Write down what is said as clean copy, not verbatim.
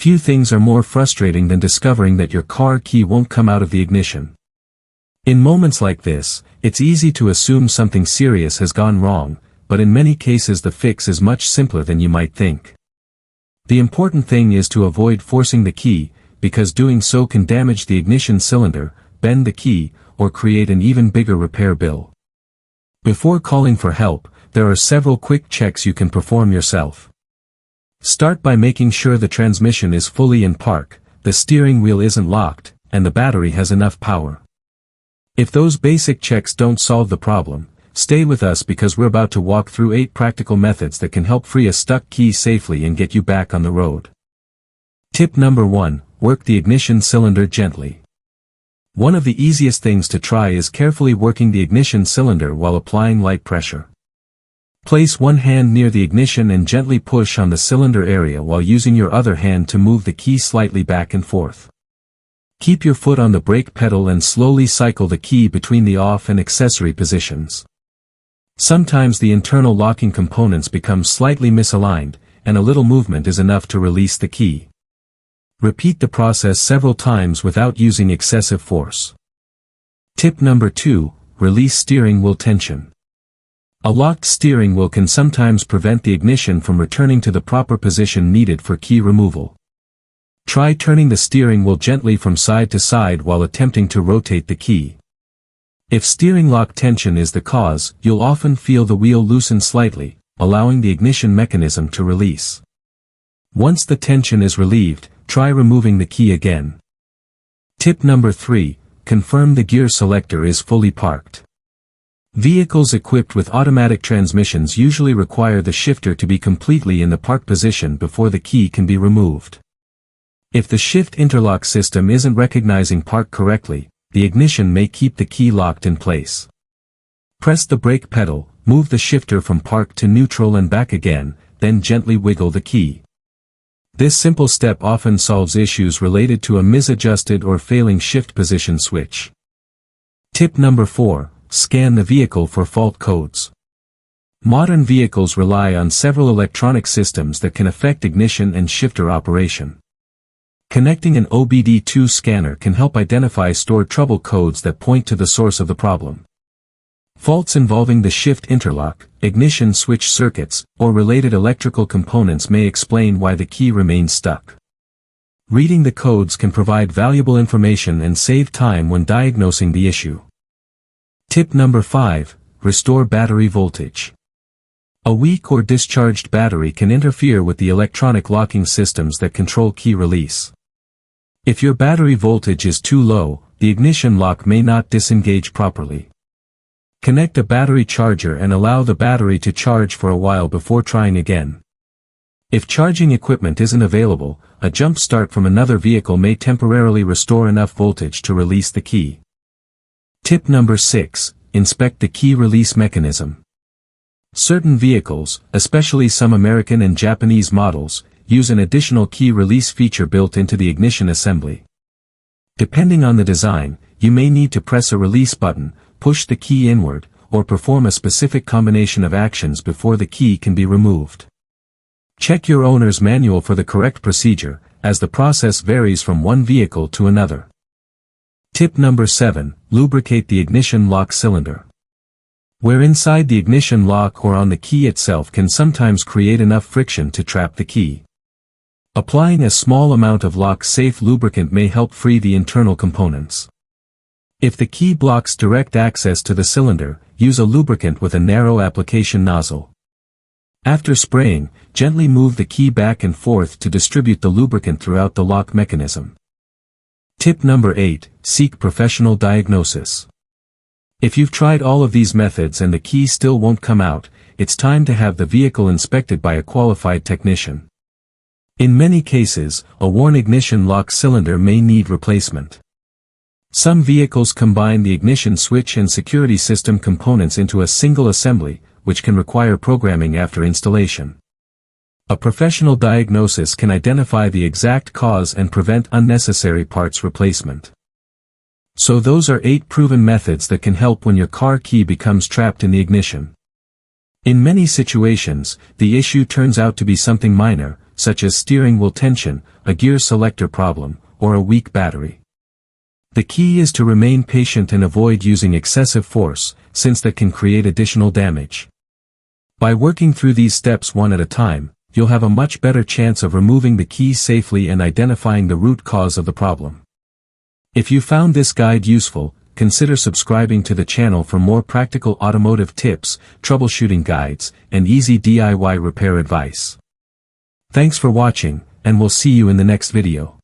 Few things are more frustrating than discovering that your car key won't come out of the ignition. In moments like this, it's easy to assume something serious has gone wrong, but in many cases the fix is much simpler than you might think. The important thing is to avoid forcing the key, because doing so can damage the ignition cylinder, bend the key, or create an even bigger repair bill. Before calling for help, there are several quick checks you can perform yourself. Start by making sure the transmission is fully in park, the steering wheel isn't locked, and the battery has enough power. If those basic checks don't solve the problem, stay with us because we're about to walk through 8 practical methods that can help free a stuck key safely and get you back on the road. Tip number 1, work the ignition cylinder gently. One of the easiest things to try is carefully working the ignition cylinder while applying light pressure. Place one hand near the ignition and gently push on the cylinder area while using your other hand to move the key slightly back and forth. Keep your foot on the brake pedal and slowly cycle the key between the off and accessory positions. Sometimes the internal locking components become slightly misaligned, and a little movement is enough to release the key. Repeat the process several times without using excessive force. Tip number 2, release steering wheel tension. A locked steering wheel can sometimes prevent the ignition from returning to the proper position needed for key removal. Try turning the steering wheel gently from side to side while attempting to rotate the key. If steering lock tension is the cause, you'll often feel the wheel loosen slightly, allowing the ignition mechanism to release. Once the tension is relieved, try removing the key again. Tip number 3, confirm the gear selector is fully parked. Vehicles equipped with automatic transmissions usually require the shifter to be completely in the park position before the key can be removed. If the shift interlock system isn't recognizing park correctly, the ignition may keep the key locked in place. Press the brake pedal, move the shifter from park to neutral and back again, then gently wiggle the key. This simple step often solves issues related to a misadjusted or failing shift position switch. Tip number 4, scan the vehicle for fault codes. Modern vehicles rely on several electronic systems that can affect ignition and shifter operation. Connecting an OBD2 scanner can help identify stored trouble codes that point to the source of the problem. Faults involving the shift interlock, ignition switch circuits, or related electrical components may explain why the key remains stuck. Reading the codes can provide valuable information and save time when diagnosing the issue. Tip number 5, restore battery voltage. A weak or discharged battery can interfere with the electronic locking systems that control key release. If your battery voltage is too low, the ignition lock may not disengage properly. Connect a battery charger and allow the battery to charge for a while before trying again. If charging equipment isn't available, a jump start from another vehicle may temporarily restore enough voltage to release the key. Tip number 6, inspect the key release mechanism. Certain vehicles, especially some American and Japanese models, use an additional key release feature built into the ignition assembly. Depending on the design, you may need to press a release button, push the key inward, or perform a specific combination of actions before the key can be removed. Check your owner's manual for the correct procedure, as the process varies from one vehicle to another. Tip number 7, lubricate the ignition lock cylinder. Wear inside the ignition lock or on the key itself can sometimes create enough friction to trap the key. Applying a small amount of lock-safe lubricant may help free the internal components. If the key blocks direct access to the cylinder, use a lubricant with a narrow application nozzle. After spraying, gently move the key back and forth to distribute the lubricant throughout the lock mechanism. Tip number 8, seek professional diagnosis. If you've tried all of these methods and the key still won't come out, it's time to have the vehicle inspected by a qualified technician. In many cases, a worn ignition lock cylinder may need replacement. Some vehicles combine the ignition switch and security system components into a single assembly, which can require programming after installation. A professional diagnosis can identify the exact cause and prevent unnecessary parts replacement. So those are 8 proven methods that can help when your car key becomes trapped in the ignition. In many situations, the issue turns out to be something minor, such as steering wheel tension, a gear selector problem, or a weak battery. The key is to remain patient and avoid using excessive force, since that can create additional damage. By working through these steps one at a time, you'll have a much better chance of removing the key safely and identifying the root cause of the problem. If you found this guide useful, consider subscribing to the channel for more practical automotive tips, troubleshooting guides, and easy DIY repair advice. Thanks for watching, and we'll see you in the next video.